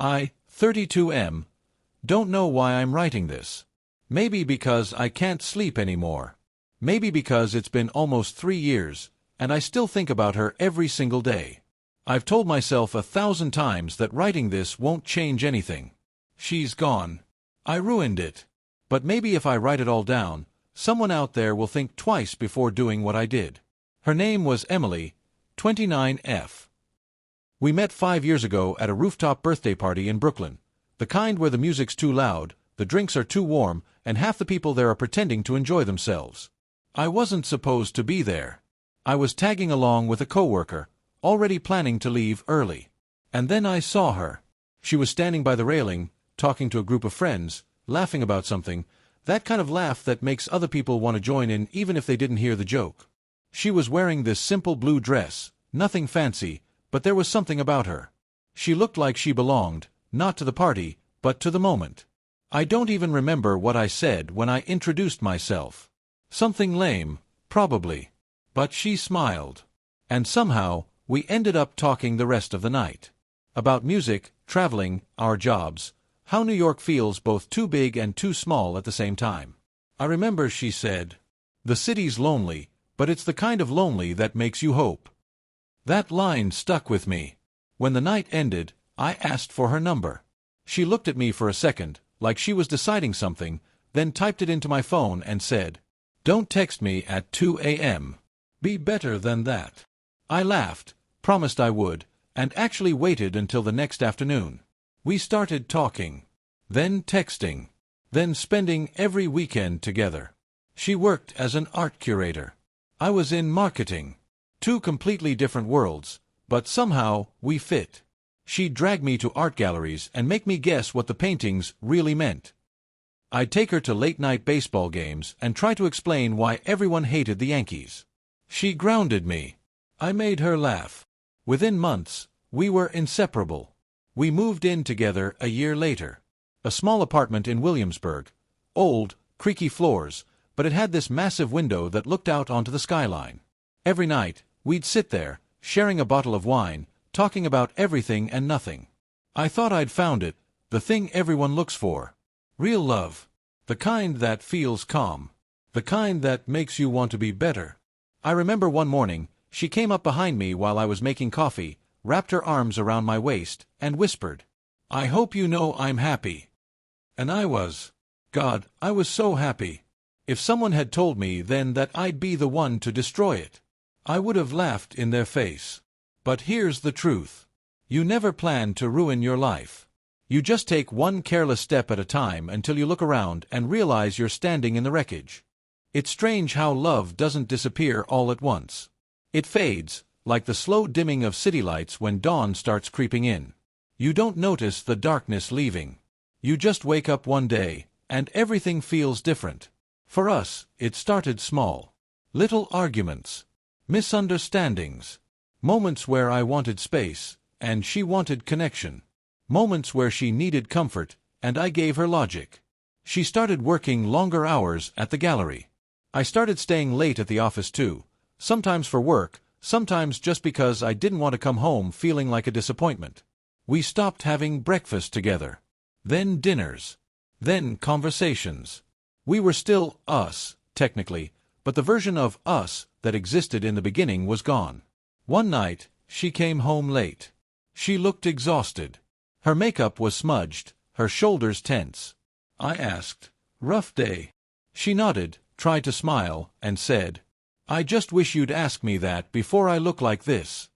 I, 32M, don't know why I'm writing this. Maybe because I can't sleep anymore. Maybe because it's been almost 3 years, and I still think about her every single day. I've told myself 1,000 times that writing this won't change anything. She's gone. I ruined it. But maybe if I write it all down, someone out there will think twice before doing what I did. Her name was Emily, 29F. We met 5 years ago at a rooftop birthday party in Brooklyn. The kind where the music's too loud, the drinks are too warm, and half the people there are pretending to enjoy themselves. I wasn't supposed to be there. I was tagging along with a coworker, already planning to leave early. And then I saw her. She was standing by the railing, talking to a group of friends, laughing about something, that kind of laugh that makes other people want to join in even if they didn't hear the joke. She was wearing this simple blue dress, nothing fancy, but there was something about her. She looked like she belonged, not to the party, but to the moment. I don't even remember what I said when I introduced myself. Something lame, probably. But she smiled. And somehow, we ended up talking the rest of the night. About music, traveling, our jobs, how New York feels both too big and too small at the same time. I remember she said, "The city's lonely, but it's the kind of lonely that makes you hope." That line stuck with me. When the night ended, I asked for her number. She looked at me for a second, like she was deciding something, then typed it into my phone and said, "Don't text me at 2 a.m. Be better than that." I laughed, promised I would, and actually waited until the next afternoon. We started talking, then texting, then spending every weekend together. She worked as an art curator. I was in marketing. 2 completely different worlds, but somehow we fit. She'd drag me to art galleries and make me guess what the paintings really meant. I'd take her to late-night baseball games and try to explain why everyone hated the Yankees. She grounded me. I made her laugh. Within months, we were inseparable. We moved in together a year later. A small apartment in Williamsburg. Old, creaky floors, but it had this massive window that looked out onto the skyline. Every night, we'd sit there, sharing a bottle of wine, talking about everything and nothing. I thought I'd found it, the thing everyone looks for. Real love. The kind that feels calm. The kind that makes you want to be better. I remember one morning, she came up behind me while I was making coffee, wrapped her arms around my waist, and whispered, "I hope you know I'm happy." And I was. God, I was so happy. If someone had told me then that I'd be the one to destroy it, I would have laughed in their face. But here's the truth. You never plan to ruin your life. You just take one careless step at a time until you look around and realize you're standing in the wreckage. It's strange how love doesn't disappear all at once. It fades, like the slow dimming of city lights when dawn starts creeping in. You don't notice the darkness leaving. You just wake up one day, and everything feels different. For us, it started small. Little arguments. Misunderstandings. Moments where I wanted space, and she wanted connection. Moments where she needed comfort, and I gave her logic. She started working longer hours at the gallery. I started staying late at the office too, sometimes for work, sometimes just because I didn't want to come home feeling like a disappointment. We stopped having breakfast together. Then dinners. Then conversations. We were still us, technically, but the version of us that existed in the beginning was gone. One night, she came home late. She looked exhausted. Her makeup was smudged, her shoulders tense. I asked, "Rough day?" She nodded, tried to smile, and said, "I just wish you'd ask me that before I look like this."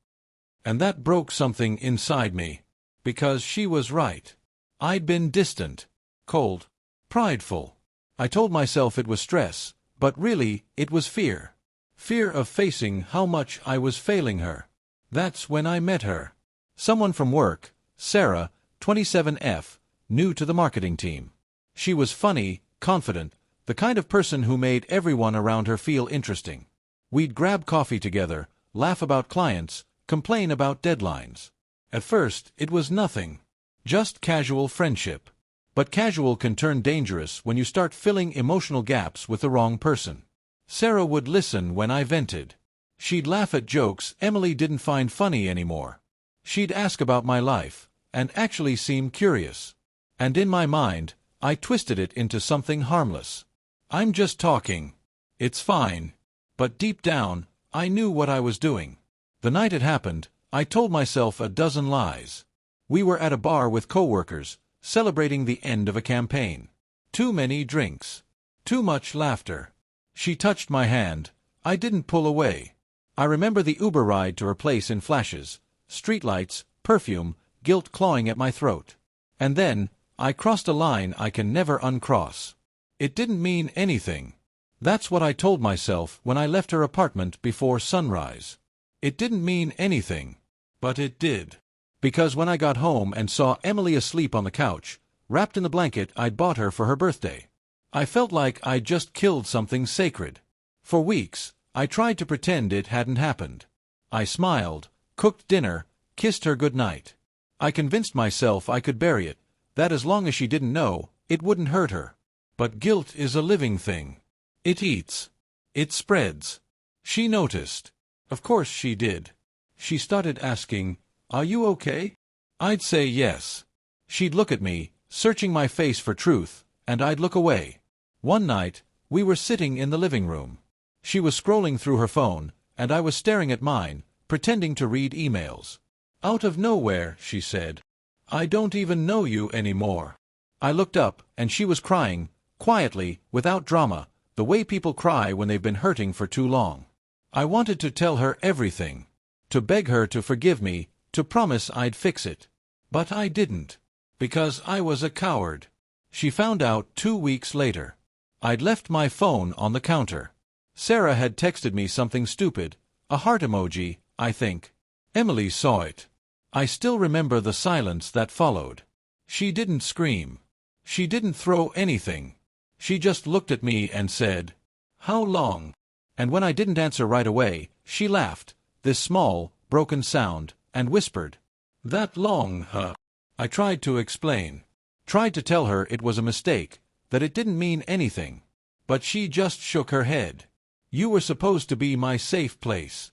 And that broke something inside me. Because she was right. I'd been distant, cold, prideful. I told myself it was stress, but really, it was fear. Fear of facing how much I was failing her. That's when I met her. Someone from work, Sarah, 27F, new to the marketing team. She was funny, confident, the kind of person who made everyone around her feel interesting. We'd grab coffee together, laugh about clients, complain about deadlines. At first, it was nothing. Just casual friendship. But casual can turn dangerous when you start filling emotional gaps with the wrong person. Sarah would listen when I vented. She'd laugh at jokes Emily didn't find funny anymore. She'd ask about my life, and actually seem curious. And in my mind, I twisted it into something harmless. I'm just talking. It's fine. But deep down, I knew what I was doing. The night it happened, I told myself a dozen lies. We were at a bar with coworkers, celebrating the end of a campaign. Too many drinks. Too much laughter. She touched my hand. I didn't pull away. I remember the Uber ride to her place in flashes, streetlights, perfume, guilt clawing at my throat. And then, I crossed a line I can never uncross. It didn't mean anything. That's what I told myself when I left her apartment before sunrise. It didn't mean anything. But it did. Because when I got home and saw Emily asleep on the couch, wrapped in the blanket I'd bought her for her birthday, I felt like I'd just killed something sacred. For weeks, I tried to pretend it hadn't happened. I smiled, cooked dinner, kissed her goodnight. I convinced myself I could bury it, that as long as she didn't know, it wouldn't hurt her. But guilt is a living thing. It eats. It spreads. She noticed. Of course she did. She started asking, "Are you okay?" I'd say yes. She'd look at me, searching my face for truth, and I'd look away. One night, we were sitting in the living room. She was scrolling through her phone, and I was staring at mine, pretending to read emails. Out of nowhere, she said, "I don't even know you anymore." I looked up, and she was crying, quietly, without drama, the way people cry when they've been hurting for too long. I wanted to tell her everything, to beg her to forgive me, to promise I'd fix it. But I didn't, because I was a coward. She found out 2 weeks later. I'd left my phone on the counter. Sarah had texted me something stupid, a heart emoji, I think. Emily saw it. I still remember the silence that followed. She didn't scream. She didn't throw anything. She just looked at me and said, "How long?" And when I didn't answer right away, she laughed, this small, broken sound, and whispered, "That long, huh?" I tried to explain. Tried to tell her it was a mistake, that it didn't mean anything. But she just shook her head. "You were supposed to be my safe place."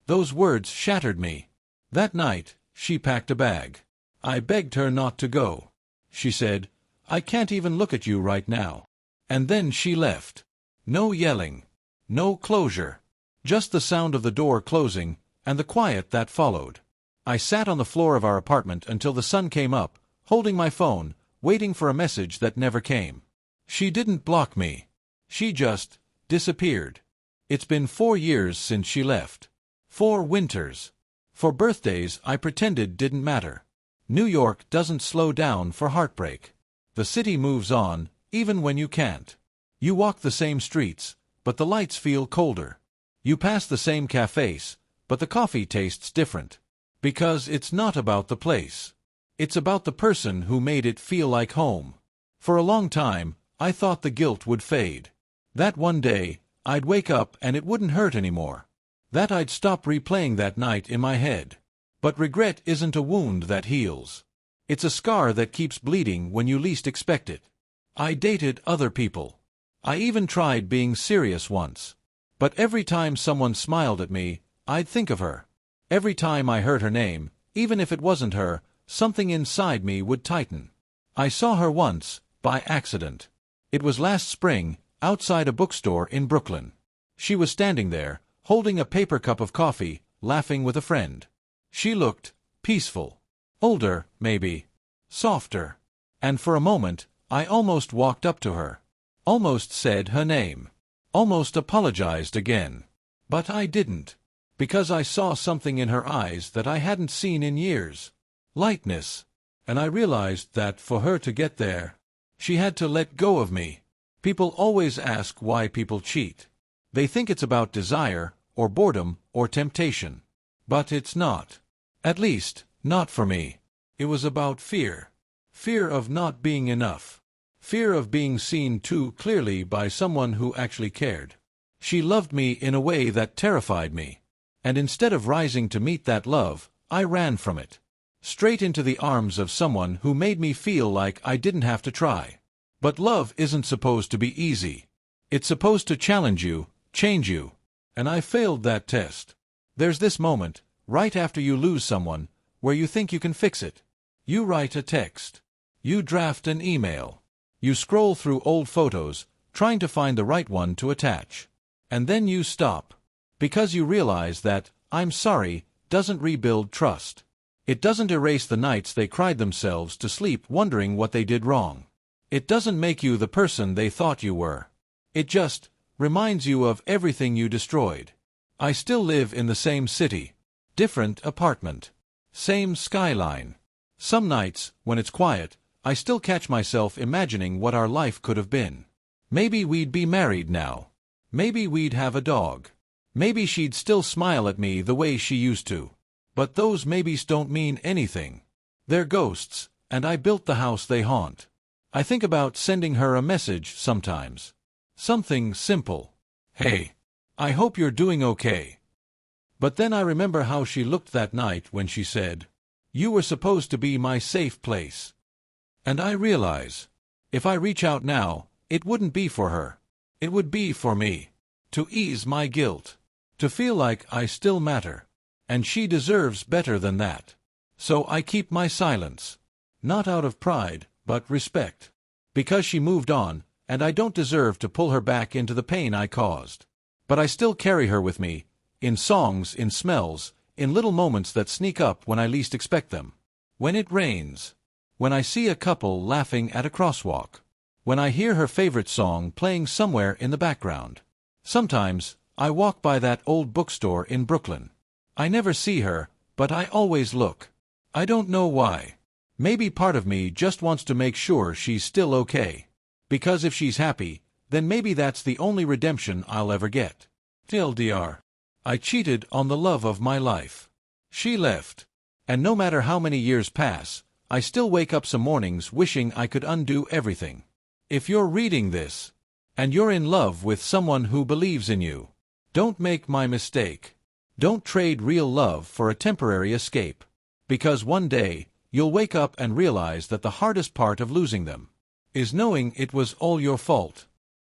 Those words shattered me. That night, she packed a bag. I begged her not to go. She said, "I can't even look at you right now." And then she left. No yelling. No closure. Just the sound of the door closing, and the quiet that followed. I sat on the floor of our apartment until the sun came up, holding my phone, waiting for a message that never came. She didn't block me. She just disappeared. It's been 4 years since she left. 4 winters. For birthdays I pretended didn't matter. New York doesn't slow down for heartbreak. The city moves on, even when you can't. You walk the same streets, but the lights feel colder. You pass the same cafes, but the coffee tastes different. Because it's not about the place. It's about the person who made it feel like home. For a long time, I thought the guilt would fade. That one day, I'd wake up and it wouldn't hurt anymore. That I'd stop replaying that night in my head. But regret isn't a wound that heals. It's a scar that keeps bleeding when you least expect it. I dated other people. I even tried being serious once. But every time someone smiled at me, I'd think of her. Every time I heard her name, even if it wasn't her, something inside me would tighten. I saw her once, by accident. It was last spring, outside a bookstore in Brooklyn. She was standing there, holding a paper cup of coffee, laughing with a friend. She looked peaceful. Older, maybe. Softer. And for a moment, I almost walked up to her. Almost said her name. Almost apologized again. But I didn't. Because I saw something in her eyes that I hadn't seen in years. Lightness. And I realized that for her to get there, she had to let go of me. People always ask why people cheat. They think it's about desire, or boredom, or temptation. But it's not. At least, not for me. It was about fear. Fear of not being enough. Fear of being seen too clearly by someone who actually cared. She loved me in a way that terrified me. And instead of rising to meet that love, I ran from it. Straight into the arms of someone who made me feel like I didn't have to try. But love isn't supposed to be easy. It's supposed to challenge you, change you. And I failed that test. There's this moment, right after you lose someone, where you think you can fix it. You write a text. You draft an email. You scroll through old photos, trying to find the right one to attach. And then you stop. Because you realize that, "I'm sorry," doesn't rebuild trust. It doesn't erase the nights they cried themselves to sleep wondering what they did wrong. It doesn't make you the person they thought you were. It just reminds you of everything you destroyed. I still live in the same city. Different apartment. Same skyline. Some nights, when it's quiet, I still catch myself imagining what our life could have been. Maybe we'd be married now. Maybe we'd have a dog. Maybe she'd still smile at me the way she used to. But those maybes don't mean anything. They're ghosts, and I built the house they haunt. I think about sending her a message sometimes. Something simple. "Hey, I hope you're doing okay." But then I remember how she looked that night when she said, "You were supposed to be my safe place." And I realize, if I reach out now, it wouldn't be for her. It would be for me. To ease my guilt. To feel like I still matter. And she deserves better than that. So I keep my silence. Not out of pride, but respect. Because she moved on, and I don't deserve to pull her back into the pain I caused. But I still carry her with me, in songs, in smells, in little moments that sneak up when I least expect them. When it rains. When I see a couple laughing at a crosswalk. When I hear her favorite song playing somewhere in the background. Sometimes, I walk by that old bookstore in Brooklyn. I never see her, but I always look. I don't know why. Maybe part of me just wants to make sure she's still okay. Because if she's happy, then maybe that's the only redemption I'll ever get. TLDR. I cheated on the love of my life. She left. And no matter how many years pass, I still wake up some mornings wishing I could undo everything. If you're reading this, and you're in love with someone who believes in you, don't make my mistake. Don't trade real love for a temporary escape. Because one day, you'll wake up and realize that the hardest part of losing them is knowing it was all your fault.